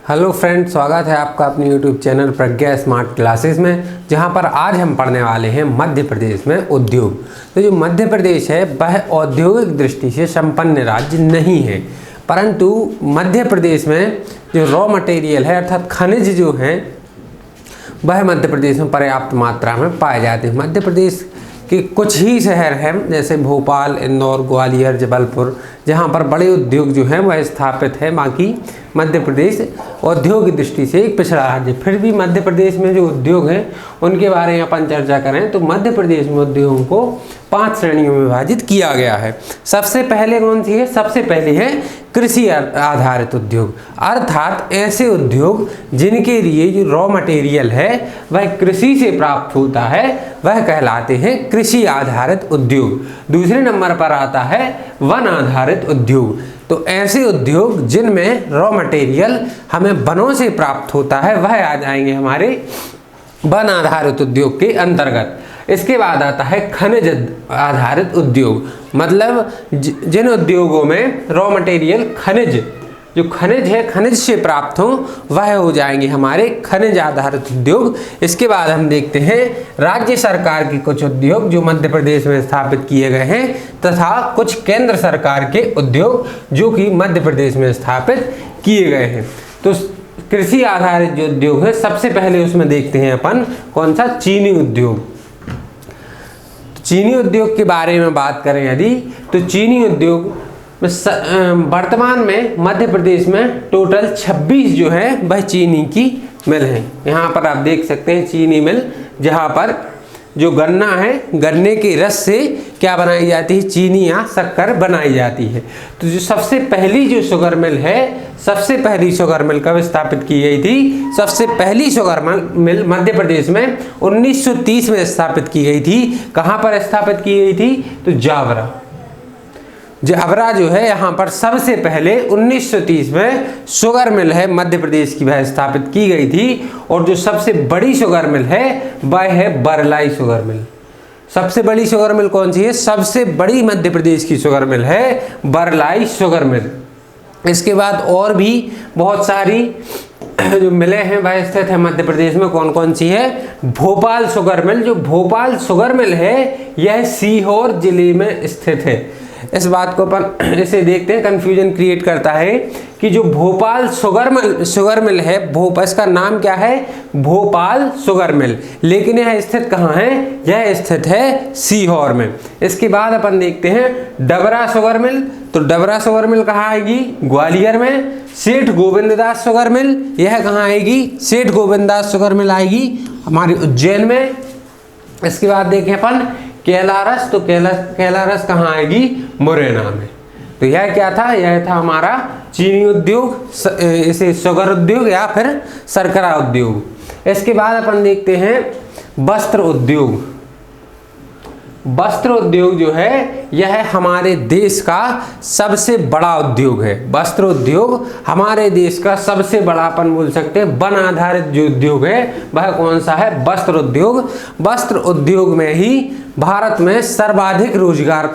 Hello friends, स्वागत है आपका अपने यूट्यूब चैनल प्रज्ञा स्मार्ट क्लासेस में, जहां पर आज हम पढ़ने वाले हैं मध्य प्रदेश में उद्योग। तो जो मध्य प्रदेश है वह औद्योगिक दृष्टि से संपन्न राज्य नहीं है, परंतु मध्य प्रदेश में जो रॉ मटेरियल है अर्थात खनिज जो हैं वह मध्य प्रदेश में पर्याप्त मात्रा में पाए जाते हैं। मध्य प्रदेश के कुछ ही शहर हैं जैसे भोपाल, इंदौर, ग्वालियर, जबलपुर, जहाँ पर बड़े उद्योग जो हैं वह स्थापित है। बाकी मध्य प्रदेश औद्योग की दृष्टि से एक पिछड़ा राज्य। फिर भी मध्य प्रदेश में जो उद्योग हैं उनके बारे में अपन चर्चा करें तो मध्य प्रदेश में उद्योगों को 5 श्रेणियों में विभाजित किया गया है। सबसे पहले कौन सी है? सबसे पहले है कृषि आधारित उद्योग, अर्थात ऐसे उद्योग जिनके लिए जो रॉ मटेरियल है वह कृषि से प्राप्त होता है वह कहलाते हैं कृषि आधारित उद्योग। दूसरे नंबर पर आता है वन आधारित उद्योग। तो ऐसे उद्योग जिनमें रॉ मटेरियल हमें वनों से प्राप्त होता है वह आ जाएंगे हमारे वन आधारित उद्योग के अंतर्गत। इसके बाद आता है खनिज आधारित उद्योग, मतलब जिन उद्योगों में रॉ मटेरियल खनिज जो खनिज है खनिज से प्राप्त हो वह हो जाएंगे हमारे खनिज आधारित उद्योग। इसके बाद हम देखते हैं राज्य सरकार के कुछ उद्योग जो मध्य प्रदेश में स्थापित किए गए हैं तथा कुछ केंद्र सरकार के उद्योग जो कि मध्य प्रदेश में स्थापित किए गए हैं। तो कृषि आधारित जो उद्योग है सबसे पहले उसमें देखते हैं अपन कौन सा? चीनी उद्योग। चीनी उद्योग के बारे में बात करें यदि तो चीनी उद्योग वर्तमान में मध्य प्रदेश में टोटल 26 जो है वह चीनी की मिल हैं। यहाँ पर आप देख सकते हैं चीनी मिल, जहाँ पर जो गन्ना है गन्ने के रस से क्या बनाई जाती है? चीनी या शक्कर बनाई जाती है। तो जो सबसे पहली जो शुगर मिल है, सबसे पहली शुगर मिल कब स्थापित की गई थी? सबसे पहली शुगर मिल मध्य प्रदेश में 1930 में स्थापित की गई थी। कहाँ पर स्थापित की गई थी? तो जावरा जो है यहाँ पर सबसे पहले 1930 में शुगर मिल है मध्य प्रदेश की वह स्थापित की गई थी। और जो सबसे बड़ी शुगर मिल है वह है बरलाई शुगर मिल। सबसे बड़ी शुगर मिल कौन सी है? सबसे बड़ी मध्य प्रदेश की शुगर मिल है बरलाई शुगर मिल। इसके बाद और भी बहुत सारी जो मिलें हैं वह स्थित है मध्य प्रदेश में। कौन कौन सी है? Bhopal sugar mill. जो भोपाल शुगर मिल है यह सीहोर जिले में स्थित है। इस बात को अपन इसे देखते हैं, कंफ्यूजन क्रिएट करता है कि जो भोपाल शुगर मिल है भोपाल, इसका नाम क्या है? भोपाल शुगर मिल, लेकिन यह स्थित कहाँ है? यह स्थित है सीहोर में। इसके बाद अपन देखते हैं डबरा शुगर मिल। तो डबरा शुगर मिल कहाँ आएगी? ग्वालियर में। सेठ गोविंददास शुगर मिल, यह कहाँ आएगी? सेठ गोविंददास शुगर मिल आएगी हमारी उज्जैन में। इसके बाद देखें अपन कैलारस। तो कैलारस कहाँ आएगी? मुरैना में। तो यह क्या था? यह था हमारा चीनी उद्योग, इसे शुगर उद्योग या फिर शर्करा उद्योग। इसके बाद अपन देखते हैं वस्त्र उद्योग। वस्त्र उद्योग जो है यह हमारे देश का सबसे बड़ा उद्योग है। वस्त्र उद्योग हमारे देश का सबसे बड़ा अपन बोल सकते हैं वन आधारित जो उद्योग है वह कौन सा है? वस्त्र उद्योग। वस्त्र उद्योग में ही भारत में सर्वाधिक रोजगार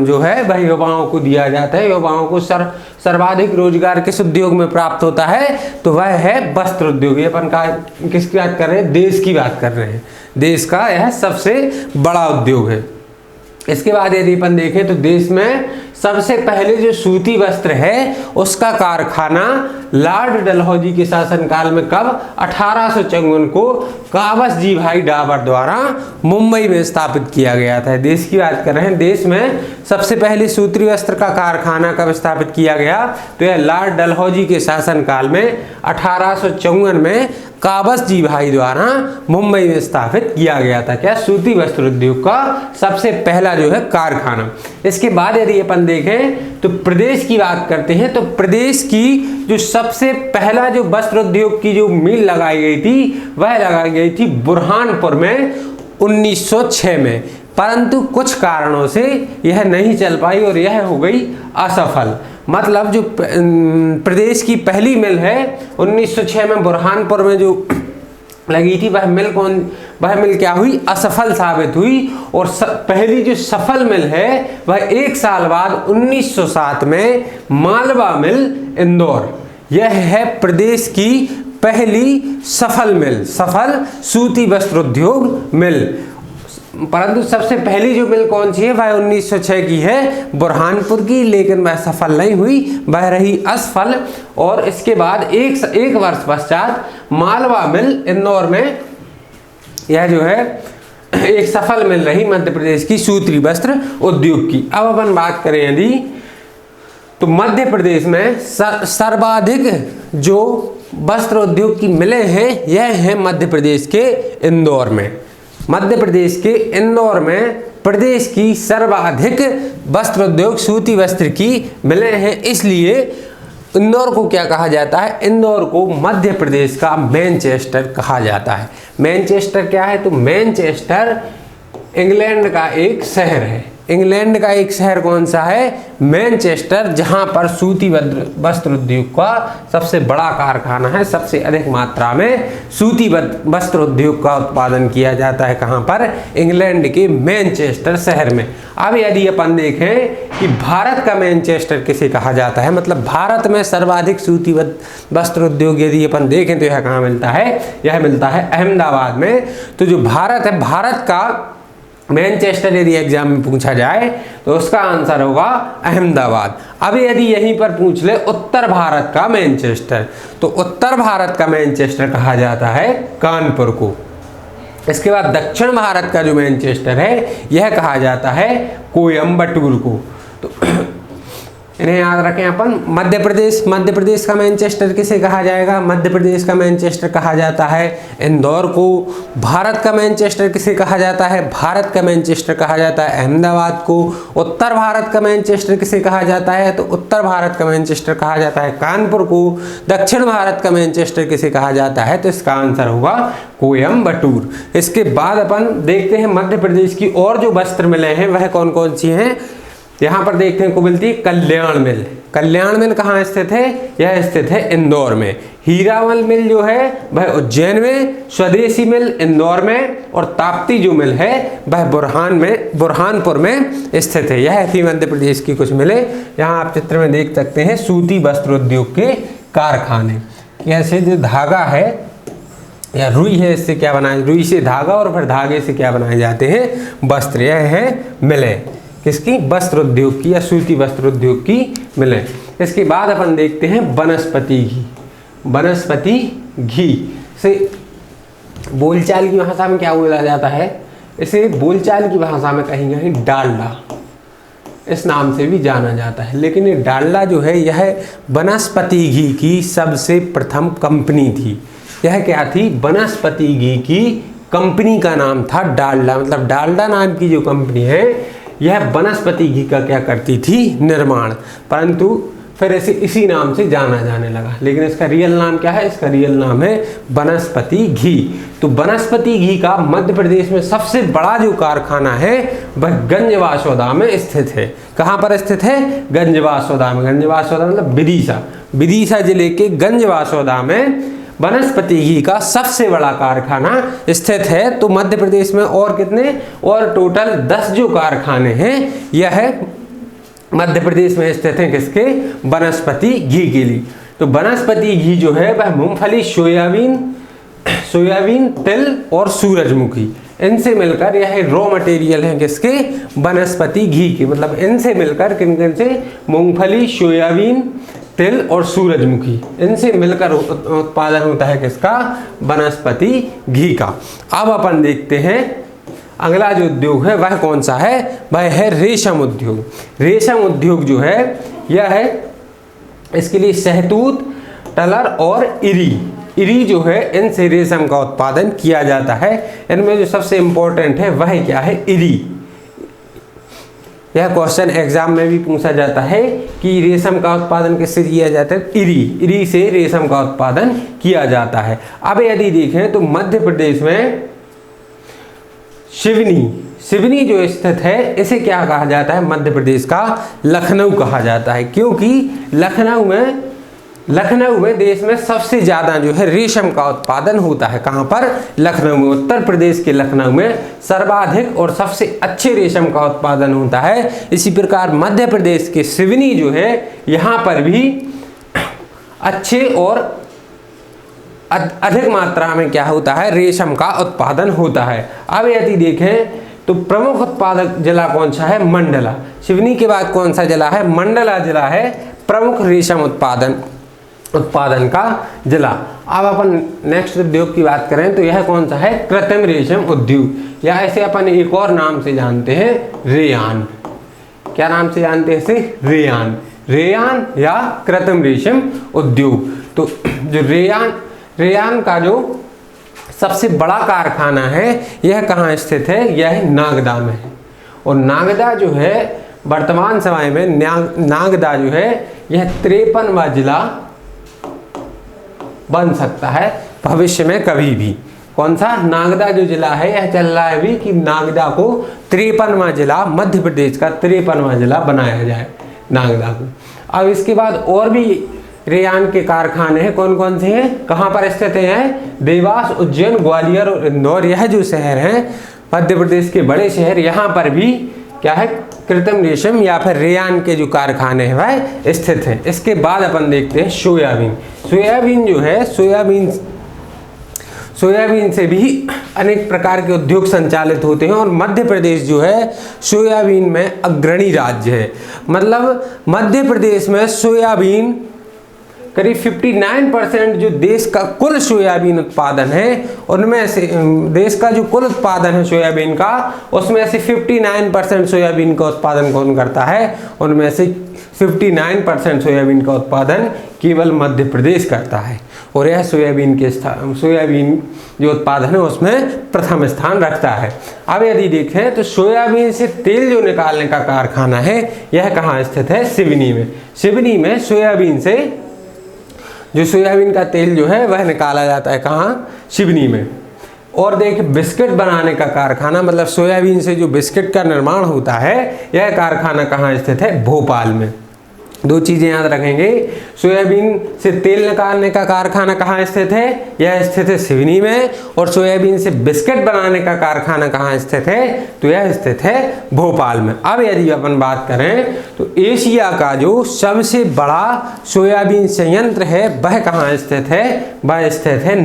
जो है वह युवाओं को दिया जाता है। युवाओं को सर्वाधिक रोजगार किस उद्योग में प्राप्त होता है? तो वह है वस्त्र उद्योग। ये अपन का किसकी बात कर रहे हैं? देश की बात कर रहे हैं। देश का यह सबसे बड़ा उद्योग है। इसके बाद यदि अपन देखें तो देश में सबसे पहले जो सूती वस्त्र है उसका कारखाना लॉर्ड डलहौजी के शासनकाल में कब? 1854 को काबस जी भाई डाबर द्वारा मुंबई में स्थापित किया गया था। देश की बात कर रहे हैं। देश में सबसे पहले सूती वस्त्र का कारखाना कब स्थापित किया गया? तो यह लॉर्ड डलहौजी के शासनकाल में 1854 में काबस जी भाई द्वारा मुंबई में स्थापित किया गया था। क्या? सूती वस्त्र उद्योग का सबसे पहला जो है कारखाना। इसके बाद यदि अपन देखें तो प्रदेश की बात करते हैं तो प्रदेश की जो सबसे पहला जो वस्त्र उद्योग की जो मिल लगाई गई थी वह लगाई गई थी बुरहानपुर में 1906 में, परंतु कुछ कारणों से यह नहीं चल पाई और यह हो गई असफल। मतलब जो प्रदेश की पहली मिल है 1906 में बुरहानपुर में जो लगी थी वह मिल क्या हुई? असफल साबित हुई। और पहली जो सफल मिल है वह 1 साल बाद 1907 में मालवा मिल इंदौर यह है प्रदेश की पहली सफल सूती वस्त्र उद्योग मिल। परंतु सबसे पहली जो मिल कौन सी है, वह 1906 की है, बुरहानपुर की, लेकिन वह सफल नहीं हुई, वह रही असफल। और इसके बाद एक वर्ष पश्चात मालवा मिल इंदौर में, यह जो है एक सफल मिल रही मध्य प्रदेश की सूती वस्त्र उद्योग की। अब अपन बात करें यदि, तो मध्य प्रदेश में सर्वाधिक जो वस्त्र उद्योग की मिलें हैं, यह है मध्य प्रदेश के इंदौर में। मध्य प्रदेश के इंदौर में प्रदेश की सर्वाधिक वस्त्र उद्योग सूती वस्त्र की मिलें हैं, इसलिए इंदौर को क्या कहा जाता है, इंदौर को मध्य प्रदेश का मैनचेस्टर कहा जाता है। मैनचेस्टर क्या है, तो मैनचेस्टर इंग्लैंड का एक शहर है। इंग्लैंड का एक शहर कौन सा है, मैनचेस्टर, जहां पर सूती वस्त्र उद्योग का सबसे बड़ा कारखाना है, सबसे अधिक मात्रा में सूती वस्त्र उद्योग का उत्पादन किया जाता है। कहां पर, इंग्लैंड के मैनचेस्टर शहर में। अब यदि अपन देखें कि भारत का मैनचेस्टर किसे कहा जाता है, मतलब भारत में सर्वाधिक सूती वस्त्र उद्योग यदि अपन देखें तो यह कहाँ मिलता है, यह मिलता है अहमदाबाद में। तो जो भारत है, भारत का मैनचेस्टर यदि एग्जाम में पूछा जाए तो उसका आंसर होगा अहमदाबाद। अब यदि यहीं पर पूछ ले उत्तर भारत का मैनचेस्टर, तो उत्तर भारत का मैनचेस्टर कहा जाता है कानपुर को। इसके बाद दक्षिण भारत का जो मैनचेस्टर है, यह कहा जाता है कोयम्बटूर को। तो इन्हें याद रखें अपन। मध्य प्रदेश का मैनचेस्टर किसे कहा जाएगा, मध्य प्रदेश का मैनचेस्टर कहा जाता है इंदौर को। भारत का मैनचेस्टर किसे कहा जाता है, भारत का मैनचेस्टर कहा जाता है अहमदाबाद को। उत्तर भारत का मैनचेस्टर किसे कहा जाता है, तो उत्तर भारत का मैनचेस्टर कहा जाता है कानपुर को। दक्षिण भारत का मैनचेस्टर किसे कहा जाता है, तो इसका आंसर होगा कोयम्बटूर। इसके बाद अपन देखते हैं मध्य प्रदेश की और जो वस्त्र मिलें हैं वह कौन कौन सी हैं। यहाँ पर देखने को मिलती है कल्याण मिल। कल्याण मिल कहाँ स्थित है, यह स्थित है इंदौर में। हीरामल मिल जो है वह उज्जैन में, स्वदेशी मिल इंदौर में, और ताप्ती जो मिल है वह बुरहानपुर में स्थित है। यह थी मध्य प्रदेश की कुछ मिलें। यहाँ आप चित्र में देख सकते हैं सूती वस्त्र उद्योग के कारखाने। कैसे जो धागा है या रुई है, इससे क्या बनाए, रुई से धागा और फिर धागे से क्या बनाए जाते हैं, वस्त्र। यह है मिलें किसकी, वस्त्र उद्योग की या सूती वस्त्र उद्योग की मिलें। इसके बाद अपन देखते हैं वनस्पति घी। वनस्पति घी से बोलचाल की भाषा में क्या बोला जाता है, इसे बोलचाल की भाषा में कहीं कहीं डालडा इस नाम से भी जाना जाता है। लेकिन ये डालडा जो है, यह वनस्पति घी की सबसे प्रथम कंपनी थी। यह क्या थी, वनस्पति घी की कंपनी का नाम था डालडा। मतलब डालडा नाम की जो कंपनी है, यह वनस्पति घी का क्या करती थी, निर्माण। परंतु फिर इसी नाम से जाना जाने लगा। लेकिन इसका रियल नाम क्या है, इसका रियल नाम है वनस्पति घी। तो वनस्पति घी का मध्य प्रदेश में सबसे बड़ा जो कारखाना है वह गंजवासौदा में स्थित है। कहाँ पर स्थित है, गंजवासौदा में। गंजवासौदा मतलब विदिशा जिले के गंजवासौदा में वनस्पति घी का सबसे बड़ा कारखाना स्थित है। तो मध्य प्रदेश में और कितने, और टोटल 10 जो कारखाने हैं, यह मध्य प्रदेश में स्थित हैं किसके, वनस्पति घी के लिए। तो वनस्पति घी जो है वह मूंगफली, सोयाबीन, तिल और सूरजमुखी, इनसे मिलकर यह रॉ मटेरियल है किसके, वनस्पति घी के। मतलब इनसे मिलकर किन से, मूंगफली, सोयाबीन, तिल और सूरजमुखी, इनसे मिलकर उत्पादन होता है किसका, वनस्पति घी का। अब अपन देखते हैं अगला जो उद्योग है वह कौन सा है, वह है रेशम उद्योग। रेशम उद्योग जो है यह है, इसके लिए शहतूत, टलर और इरी जो है, इनसे रेशम का उत्पादन किया जाता है। इनमें जो सबसे इंपॉर्टेंट है वह क्या है, इरी। यह क्वेश्चन एग्जाम में भी पूछा जाता है कि रेशम का उत्पादन किससे किया जाता है, इरी से रेशम का उत्पादन किया जाता है। अब यदि देखें तो मध्य प्रदेश में सिवनी जो स्थित है, इसे क्या कहा जाता है, मध्य प्रदेश का लखनऊ कहा जाता है। क्योंकि लखनऊ में देश में सबसे ज़्यादा जो है रेशम का उत्पादन होता है। कहाँ पर, लखनऊ में। उत्तर प्रदेश के लखनऊ में सर्वाधिक और सबसे अच्छे रेशम का उत्पादन होता है। इसी प्रकार मध्य प्रदेश के सिवनी जो है, यहाँ पर भी अच्छे और अधिक मात्रा में क्या होता है, रेशम का उत्पादन होता है। अब यदि देखें तो प्रमुख उत्पादक जिला कौन सा है, मंडला। सिवनी के बाद कौन सा जिला है, मंडला जिला है प्रमुख रेशम उत्पादन का जिला। अब अपन नेक्स्ट उद्योग की बात करें तो यह कौन सा है, कृत्रिम रेशम उद्योग, या ऐसे अपन एक और नाम से जानते हैं रेयान। क्या नाम से जानते हैं इसे, रेयान या कृत्रिम रेशम उद्योग। तो जो रेयान का जो सबसे बड़ा कारखाना है यह कहाँ स्थित है, यह नागदा में है। और नागदा जो है वर्तमान समय में नागदा जो है यह 53वां जिला बन सकता है भविष्य में कभी भी। कौन सा, नागदा जो जिला है यह चल रहा है अभी कि नागदा को 53वां जिला, मध्य प्रदेश का 53वां जिला बनाया जाए नागदा को। अब इसके बाद और भी रेयान के कारखाने हैं, कौन कौन से हैं, कहाँ पर स्थित हैं, देवास, उज्जैन, ग्वालियर और इंदौर। यह जो शहर हैं मध्य प्रदेश के बड़े शहर, यहाँ पर भी क्या है, कृत्रिम रेशम या फिर रेयान के जो कारखाने हैं वह स्थित हैं। इसके बाद अपन देखते हैं सोयाबीन जो है, सोयाबीन से भी अनेक प्रकार के उद्योग संचालित होते हैं। और मध्य प्रदेश जो है सोयाबीन में अग्रणी राज्य है। मतलब मध्य प्रदेश में सोयाबीन करीब 59% जो देश का कुल सोयाबीन उत्पादन है उनमें से, देश का जो कुल उत्पादन है सोयाबीन का, उसमें से 59% सोयाबीन का उत्पादन कौन करता है, उनमें से 59% सोयाबीन का उत्पादन केवल मध्य प्रदेश करता है। और यह सोयाबीन जो उत्पादन है उसमें प्रथम स्थान रखता है। अब यदि देखें तो सोयाबीन से तेल जो निकालने का कारखाना है यह कहाँ स्थित है, सिवनी में सोयाबीन का तेल जो है वह निकाला जाता है, कहाँ, सिवनी में। और देखिए बिस्किट बनाने का कारखाना, मतलब सोयाबीन से जो बिस्किट का निर्माण होता है यह कारखाना कहाँ स्थित है, भोपाल में। दो चीज़ें याद रखेंगे, सोयाबीन से तेल निकालने का कारखाना कहाँ स्थित है, यह स्थित है सिवनी में। और सोयाबीन से बिस्किट बनाने का कारखाना कहाँ स्थित है, तो यह स्थित है भोपाल में। अब यदि अपन बात करें तो एशिया का जो सबसे बड़ा सोयाबीन संयंत्र है वह कहाँ स्थित है, वह स्थित है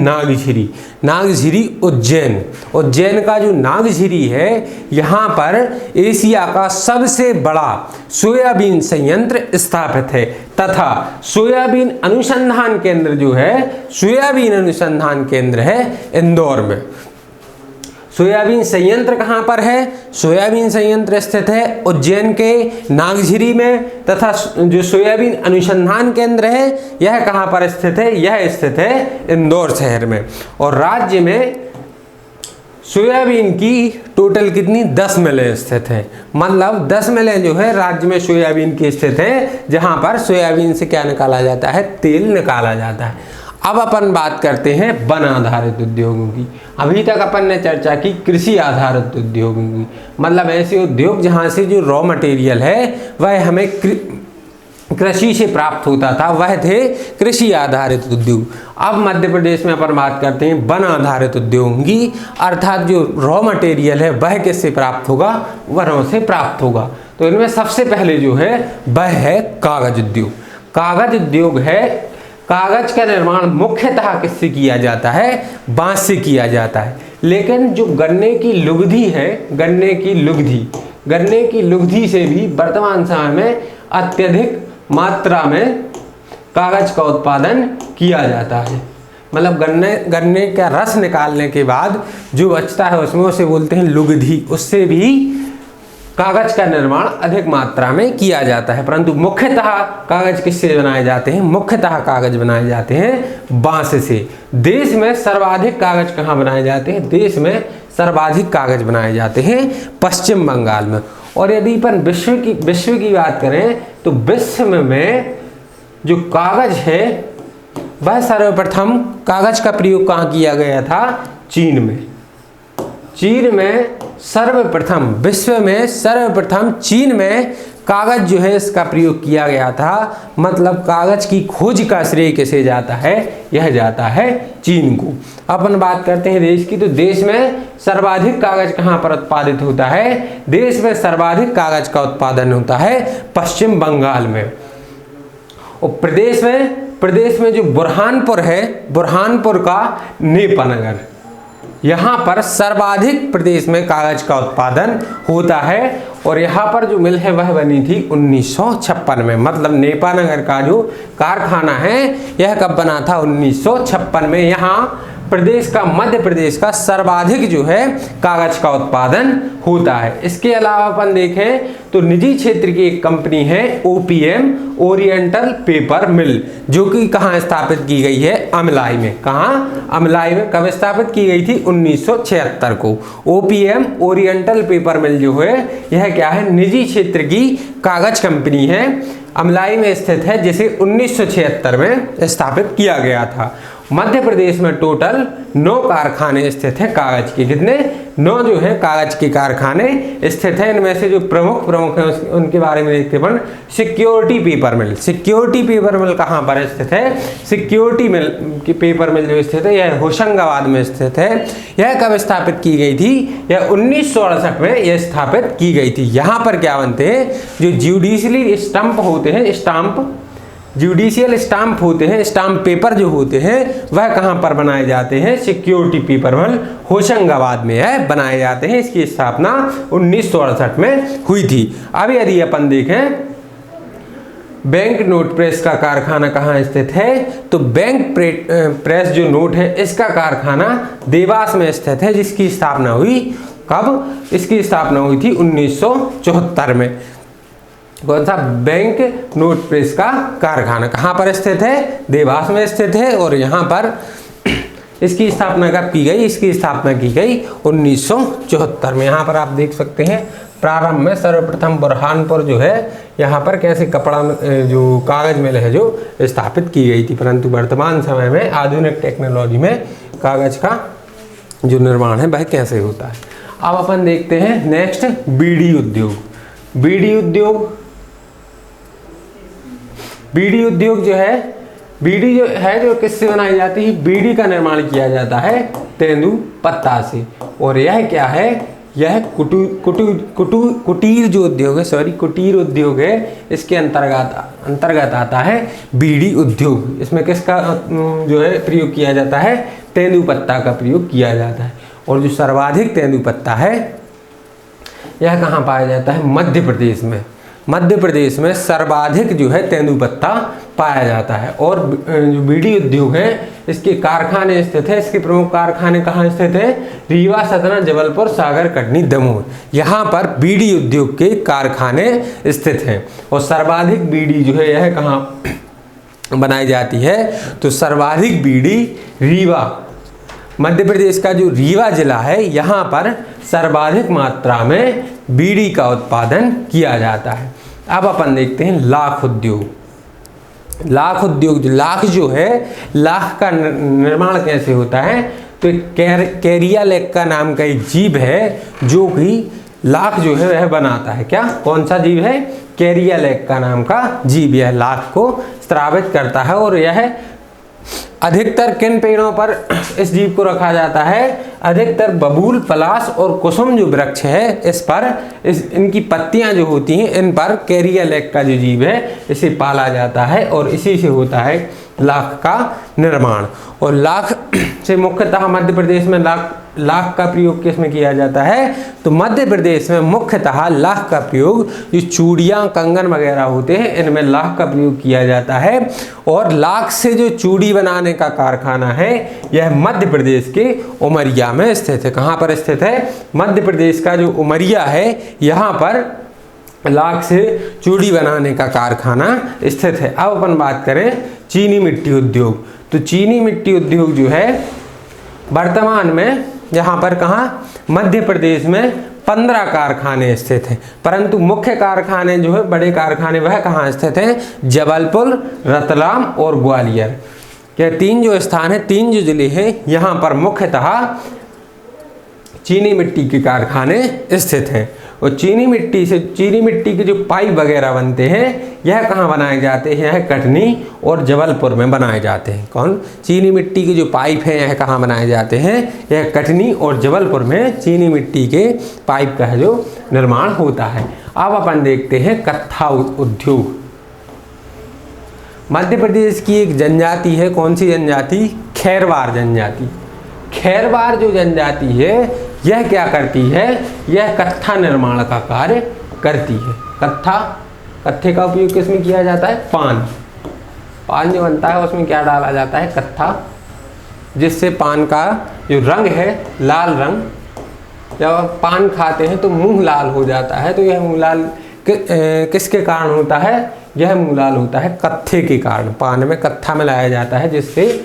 नागझिरी उज्जैन का जो नागझिरी है यहाँ पर एशिया का सबसे बड़ा सोयाबीन संयंत्र स्थापित है। तथा सोयाबीन अनुसंधान केंद्र जो है, सोयाबीन अनुसंधान केंद्र है इंदौर में। सोयाबीन संयंत्र कहाँ पर है, सोयाबीन संयंत्र स्थित है उज्जैन के नागझिरी में। तथा जो सोयाबीन अनुसंधान केंद्र है यह कहाँ पर स्थित है, यह स्थित है इंदौर शहर में। और राज्य में सोयाबीन की टोटल कितनी, 10 मिलें स्थित है। मतलब 10 मिलें जो है राज्य में सोयाबीन की स्थित है, जहां पर सोयाबीन से क्या निकाला जाता है, तेल निकाला जाता है। अब अपन बात करते हैं वन आधारित उद्योगों की। अभी तक अपन ने चर्चा की कृषि आधारित उद्योगों की, मतलब ऐसे उद्योग जहां से जो रॉ मटेरियल है वह हमें कृषि से प्राप्त होता था, वह थे कृषि आधारित उद्योग। अब मध्य प्रदेश में अपन बात करते हैं वन आधारित उद्योगों की, अर्थात जो रॉ मटेरियल है वह किससे प्राप्त होगा, वनों से प्राप्त होगा। तो इनमें सबसे पहले जो है वह है कागज उद्योग। कागज उद्योग है, कागज का निर्माण मुख्यतः किससे किया जाता है, बांस से किया जाता है। लेकिन जो गन्ने की लुगदी है, गन्ने की लुगदी से भी वर्तमान समय में अत्यधिक मात्रा में कागज का उत्पादन किया जाता है। मतलब गन्ने का रस निकालने के बाद जो बचता है उसमें उसे बोलते हैं लुगदी, उससे भी कागज का निर्माण अधिक मात्रा में किया जाता है। परंतु मुख्यतः कागज किससे बनाए जाते हैं, मुख्यतः कागज बनाए जाते हैं बांस से। देश में सर्वाधिक कागज कहाँ बनाए जाते हैं, देश में सर्वाधिक कागज बनाए जाते हैं पश्चिम बंगाल में। और यदि अपन विश्व की बात करें तो विश्व में जो कागज है वह सर्वप्रथम कागज का प्रयोग कहाँ किया गया था, चीन में सर्वप्रथम, विश्व में सर्वप्रथम चीन में कागज जो है इसका प्रयोग किया गया था। मतलब कागज की खोज का श्रेय किसे जाता है, यह जाता है चीन को। अपन बात करते हैं देश की, तो देश में सर्वाधिक कागज कहाँ पर उत्पादित होता है, देश में सर्वाधिक कागज का उत्पादन होता है पश्चिम बंगाल में। और प्रदेश में प्रदेश में जो बुरहानपुर है, बुरहानपुर का नेपानगर, यहाँ पर सर्वाधिक प्रदेश में कागज का उत्पादन होता है। और यहाँ पर जो मिल है वह बनी थी 1956 में। मतलब नेपानगर का जो कारखाना है यह कब बना था? 1956 में। यहाँ प्रदेश का, मध्य प्रदेश का सर्वाधिक जो है कागज का उत्पादन होता है। इसके अलावा अपन देखें तो निजी क्षेत्र की एक कंपनी है OPM, ओरिएंटल पेपर मिल, जो कि कहाँ स्थापित की गई है? अमलाई में। कहाँ? अमलाई में। कब स्थापित की गई थी? 1976 को। OPM, ओरिएंटल पेपर मिल जो है यह क्या है? निजी क्षेत्र की कागज कंपनी है, अमलाई में स्थित है, जिसे 1976 में स्थापित किया गया था। मध्य प्रदेश में टोटल 9 कारखाने स्थित हैं कागज के। कितने? 9 जो है कागज के कारखाने स्थित हैं। इनमें से जो प्रमुख हैं उनके बारे में देखते हैं। सिक्योरिटी पेपर मिल, सिक्योरिटी पेपर मिल कहाँ पर स्थित है? सिक्योरिटी मिल की पेपर मिल जो स्थित है यह होशंगाबाद में स्थित है। यह कब स्थापित की गई थी? यह 1968 में यह स्थापित की गई थी। यहाँ पर क्या बनते हैं? जो जुडिशियली स्टैंप होते हैं, जुडिशियल स्टाम्प होते हैं, स्टाम्प पेपर जो होते हैं वह कहाँ पर बनाए जाते हैं? सिक्योरिटी पेपर मिल होशंगाबाद में है बनाए जाते हैं। इसकी स्थापना 1968 में हुई थी। अब यदि अपन देखें बैंक नोट प्रेस का कारखाना कहाँ स्थित है, तो बैंक प्रेस जो नोट है इसका कारखाना देवास में स्थित है, जिसकी स्थापना हुई कब? इसकी स्थापना हुई थी 1974 में। कौन सा? बैंक नोट प्रेस का कारखाना कहाँ पर स्थित है? देवास में स्थित है। और यहाँ पर इसकी स्थापना कब की गई? इसकी स्थापना की गई 1974 में। यहाँ पर आप देख सकते हैं प्रारंभ में सर्वप्रथम बुरहानपुर जो है यहाँ पर कैसे कपड़ा जो कागज मिल है जो स्थापित की गई थी, परंतु वर्तमान समय में आधुनिक टेक्नोलॉजी में कागज का जो निर्माण है वह कैसे होता है। अब अपन देखते हैं नेक्स्ट बीड़ी उद्योग। बीड़ी उद्योग जो है, बीड़ी जो है जो किससे बनाई जाती है? बीड़ी का निर्माण किया जाता है तेंदू पत्ता से। और यह क्या है? यह कुटीर जो उद्योग है, कुटीर उद्योग है, इसके अंतर्गत आता है बीड़ी उद्योग। इसमें किसका जो है प्रयोग किया जाता है? तेंदू पत्ता का प्रयोग किया जाता है। और जो सर्वाधिक तेंदू पत्ता है यह कहाँ पाया जाता है? मध्य प्रदेश में। मध्य प्रदेश में सर्वाधिक जो है तेंदूपत्ता पाया जाता है। और जो बीड़ी उद्योग है इसके कारखाने स्थित है। इसके प्रमुख कारखाने कहाँ स्थित है? रीवा, सतना, जबलपुर, सागर, कटनी, दमोह। यहाँ पर बीड़ी उद्योग के कारखाने स्थित हैं। और सर्वाधिक बीड़ी जो है यह कहाँ बनाई जाती है? तो सर्वाधिक बीड़ी रीवा, मध्य प्रदेश का जो रीवा जिला है यहाँ पर सर्वाधिक मात्रा में बीड़ी का उत्पादन किया जाता है। अब अपन देखते हैं लाख उद्योग। लाख उद्योग, लाख जो है, लाख का निर्माण कैसे होता है? तो कैरिया लेक का नाम का एक जीव है जो कि लाख जो है वह बनाता है। क्या? कौन सा जीव है? कैरिया लेक का नाम का जीव यह लाख को स्रावित करता है। और यह अधिकतर किन पेड़ों पर इस जीव को रखा जाता है? अधिकतर बबूल, पलाश और कुसुम जो वृक्ष है इस पर, इनकी पत्तियां जो होती हैं इन पर कैरिया लेक का जो जीव है इसे पाला जाता है। और इसी से होता है लाख का निर्माण। और लाख से मुख्यतः मध्य प्रदेश में लाख का प्रयोग किसमें किया जाता है? तो मध्य प्रदेश में मुख्यतः लाख का प्रयोग जो चूड़ियाँ, कंगन वगैरह होते हैं इनमें लाख का प्रयोग किया जाता है। और लाख से जो चूड़ी बनाने का कारखाना है यह मध्य प्रदेश के उमरिया में स्थित है। कहाँ पर स्थित है? मध्य प्रदेश का जो उमरिया है यहाँ पर लाख से चूड़ी बनाने का कारखाना स्थित है। अब अपन बात करें चीनी मिट्टी उद्योग। तो चीनी मिट्टी उद्योग जो है वर्तमान में यहाँ पर कहाँ? मध्य प्रदेश में 15 कारखाने स्थित हैं। परंतु मुख्य कारखाने जो है, बड़े कारखाने, वह कहाँ स्थित हैं? जबलपुर, रतलाम और ग्वालियर। यह 3 जो स्थान है, 3 जो जिले हैं, यहाँ पर मुख्यतः चीनी मिट्टी के कारखाने स्थित हैं। और चीनी मिट्टी के जो पाइप वगैरह बनते हैं यह कहाँ बनाए जाते हैं? यह कटनी और जबलपुर में बनाए जाते हैं। कौन? चीनी मिट्टी के जो पाइप हैं यह कहाँ बनाए जाते हैं? यह कटनी और जबलपुर में चीनी मिट्टी के पाइप का जो निर्माण होता है। अब अपन देखते हैं कत्था उद्योग। मध्य प्रदेश की एक जनजाति है, कौन सी जनजाति? खैरवार जनजाति। खैरवार जो जनजाति है यह क्या करती है? यह कत्था निर्माण का कार्य करती है। कत्थे का उपयोग किसमें किया जाता है? पान जो बनता है उसमें क्या डाला जाता है? कत्था, जिससे पान का जो रंग है लाल रंग, जब पान खाते हैं तो मुंह लाल हो जाता है। तो यह मुंह लाल किसके कारण होता है? यह मुंह लाल होता है कत्थे के कारण। पान में कत्था मिलाया जाता है जिससे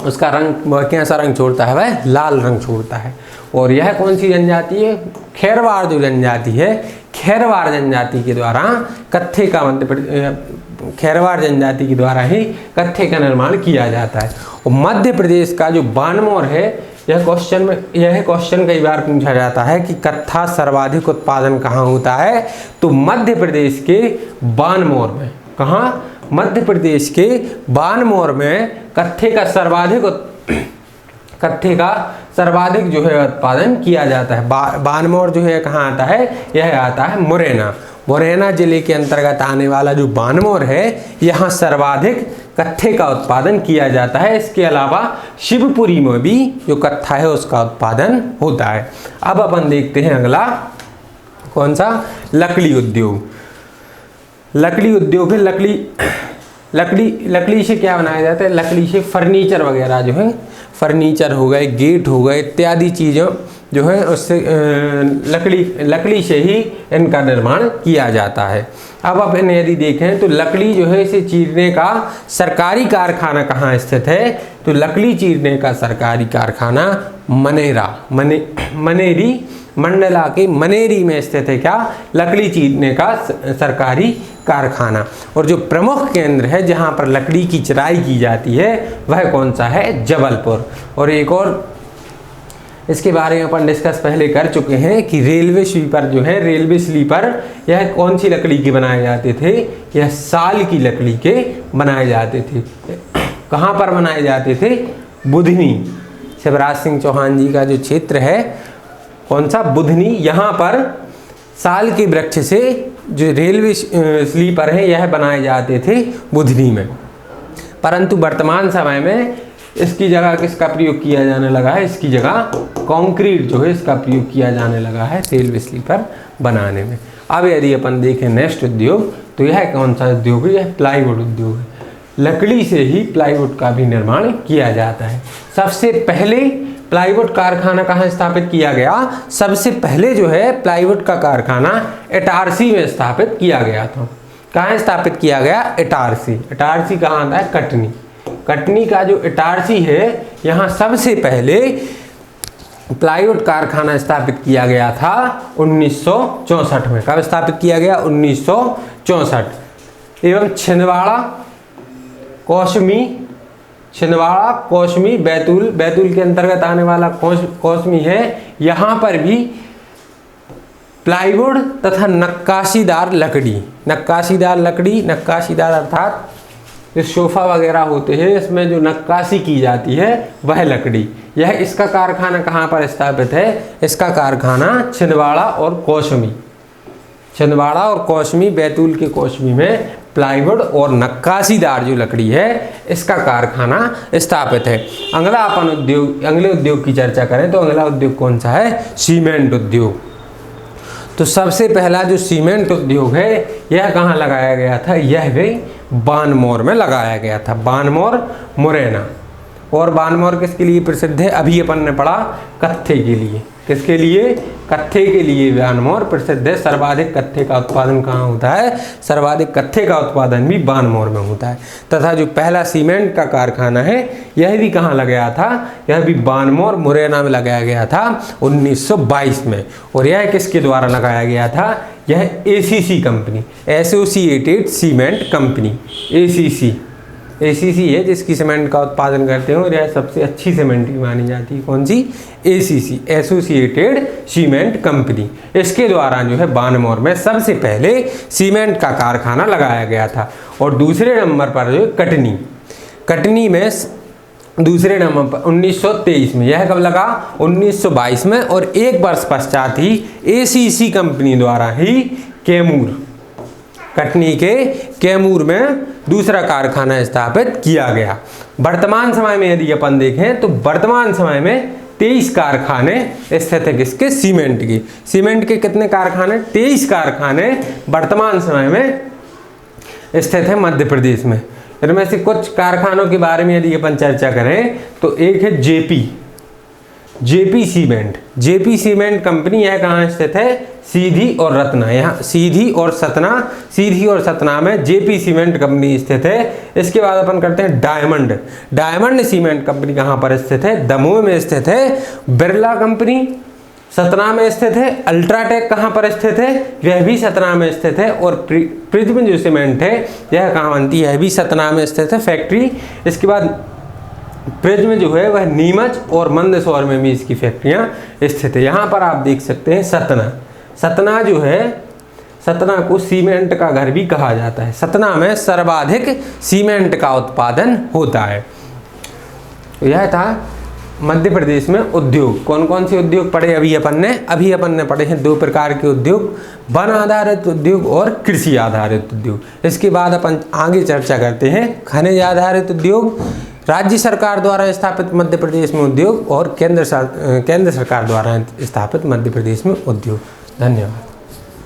उसका रंग वह कैसा रंग छोड़ता है? वह लाल रंग छोड़ता है। और यह कौन सी जनजाति है? खैरवार जो जनजाति है, खैरवार जनजाति के द्वारा कत्थे का खैरवार जनजाति के द्वारा ही कत्थे का निर्माण किया जाता है। और मध्य प्रदेश का जो बानमोर है, यह क्वेश्चन कई बार पूछा जाता है कि कत्था सर्वाधिक उत्पादन कहाँ होता है? तो मध्य प्रदेश के बानमोर में। कहाँ? मध्य प्रदेश के बानमोर में कत्थे का सर्वाधिक जो है उत्पादन किया जाता है। बानमोर जो है कहाँ आता है? यह आता है मुरैना जिले के अंतर्गत आने वाला जो बानमोर है, यहाँ सर्वाधिक कत्थे का उत्पादन किया जाता है। इसके अलावा शिवपुरी में भी जो कत्था है उसका उत्पादन होता है। अब अपन देखते हैं अगला कौन सा? लकड़ी उद्योग। लकड़ी उद्योग है। लकड़ी से क्या बनाया जाता है? लकड़ी से फर्नीचर वगैरह जो है, फर्नीचर हो गए, गेट हो गए, इत्यादि चीज़ों जो है उससे लकड़ी से ही इनका निर्माण किया जाता है। अब अपन यदि देखें तो लकड़ी जो है इसे चीरने का सरकारी कारखाना कहाँ स्थित है? तो लकड़ी चीरने का सरकारी कारखाना मनेरी मंडला के मनेरी में स्थित है। क्या? लकड़ी चीरने का सरकारी कारखाना। और जो प्रमुख केंद्र है जहाँ पर लकड़ी की चिराई की जाती है वह कौन सा है? जबलपुर। और एक और इसके बारे में अपन डिस्कस पहले कर चुके हैं कि रेलवे स्लीपर जो है, रेलवे स्लीपर यह कौन सी लकड़ी के बनाए जाते थे? यह साल की लकड़ी के बनाए जाते थे। कहाँ पर बनाए जाते थे? बुधनी। शिवराज सिंह चौहान जी का जो क्षेत्र है, कौन सा? बुधनी। यहाँ पर साल के वृक्ष से जो रेलवे स्लीपर है यह बनाए जाते थे बुधनी में। परंतु वर्तमान समय में इसकी जगह किसका प्रयोग किया जाने लगा है? इसकी जगह कंक्रीट जो है इसका प्रयोग किया जाने लगा है रेलवे स्लीपर बनाने में। अब यदि अपन देखें नेक्स्ट उद्योग, तो यह कौन सा उद्योग है? यह प्लाईवुड उद्योग है। लकड़ी से ही प्लाईवुड का भी निर्माण किया जाता है। सबसे पहले प्लाईवुड कारखाना कहाँ स्थापित किया गया? सबसे पहले जो है प्लाईवुड का कारखाना इटारसी में स्थापित किया गया था। कहाँ स्थापित किया गया? इटारसी। इटारसी कहाँ आता है? कटनी का जो इटारसी है, यहाँ सबसे पहले प्लाईवुड कारखाना स्थापित किया गया था 1964 में। कब स्थापित किया गया? 1964। एवं छिंदवाड़ा कौशमी बैतूल के अंतर्गत आने वाला कौशमी है, यहाँ पर भी प्लाईवुड तथा नक्काशीदार अर्थात जो सोफा वगैरह होते हैं इसमें जो नक्काशी की जाती है वह लकड़ी, यह इसका कारखाना कहाँ पर स्थापित है? इसका कारखाना छिंदवाड़ा और कौशमी, बैतूल के कौशमी में प्लाईवुड और नक्काशीदार जो लकड़ी है इसका कारखाना स्थापित है। अगले उद्योग की चर्चा करें तो अगला उद्योग कौन सा है? सीमेंट उद्योग। तो सबसे पहला जो सीमेंट उद्योग है यह कहाँ लगाया गया था? यह भी बानमोर में लगाया गया था। बानमोर, मुरैना। और बानमोर किसके लिए प्रसिद्ध है? अभी अपन ने पढ़ा कत्थे के लिए। किसके लिए? कत्थे के लिए बानमोर प्रसिद्ध है। सर्वाधिक कत्थे का उत्पादन कहाँ होता है? सर्वाधिक कत्थे का उत्पादन भी बानमोर में होता है। तथा जो पहला सीमेंट का कारखाना है यह भी कहाँ लगाया था? यह भी बानमोर, मुरैना में लगाया गया था 1922 में। और यह किसके द्वारा लगाया गया था? यह ACC company, associated cement company, ACC है जिसकी सीमेंट का उत्पादन करते हैं और यह सबसे अच्छी सीमेंट की मानी जाती है। कौन सी? ACC, associated cement company. इसके द्वारा जो है बानमोर में सबसे पहले सीमेंट का कारखाना लगाया गया था। और दूसरे नंबर पर जो कटनी में दूसरे नंबर पर 1923 में। यह कब लगा? 1922 में। और एक वर्ष पश्चात ही ACC कंपनी द्वारा ही कटनी के कैमूर में दूसरा कारखाना स्थापित किया गया। वर्तमान समय में यदि अपन देखें तो वर्तमान समय में 23 कारखाने स्थित है किसके, सीमेंट की। सीमेंट के कितने कारखाने, 23 कारखाने वर्तमान समय में स्थित है मध्य प्रदेश में। इनमें से कुछ कारखानों के बारे में यदि अपन चर्चा करें तो एक है JP cement. JP cement company यह कहाँ स्थित है, सीधी और रत्ना। यहाँ सीधी और सतना में जेपी सीमेंट कंपनी स्थित है। इसके बाद अपन करते हैं डायमंड सीमेंट कंपनी कहाँ पर स्थित है, दमोह में स्थित है। बिरला कंपनी सतना में स्थित है। अल्ट्राटेक कहाँ पर स्थित है, यह भी सतना में स्थित है। और प्रिज्म जो सीमेंट है यह कहाँ बनती है, यह भी सतना में स्थित है फैक्ट्री। इसके बाद प्रिज्म जो है वह नीमच और मंदसौर में भी इसकी फैक्ट्रियाँ स्थित है। यहाँ पर आप देख सकते हैं सतना जो है, सतना को सीमेंट का घर भी कहा जाता है। सतना में सर्वाधिक सीमेंट का उत्पादन होता है। यह था मध्य प्रदेश में उद्योग। कौन कौन से उद्योग पढ़े अभी अपन ने पढ़े हैं 2 प्रकार के उद्योग, वन आधारित उद्योग और कृषि आधारित उद्योग। इसके बाद अपन आगे चर्चा करते हैं खनिज आधारित उद्योग, राज्य सरकार द्वारा स्थापित मध्य प्रदेश में उद्योग और केंद्र सरकार द्वारा स्थापित मध्य प्रदेश में उद्योग। धन्यवाद।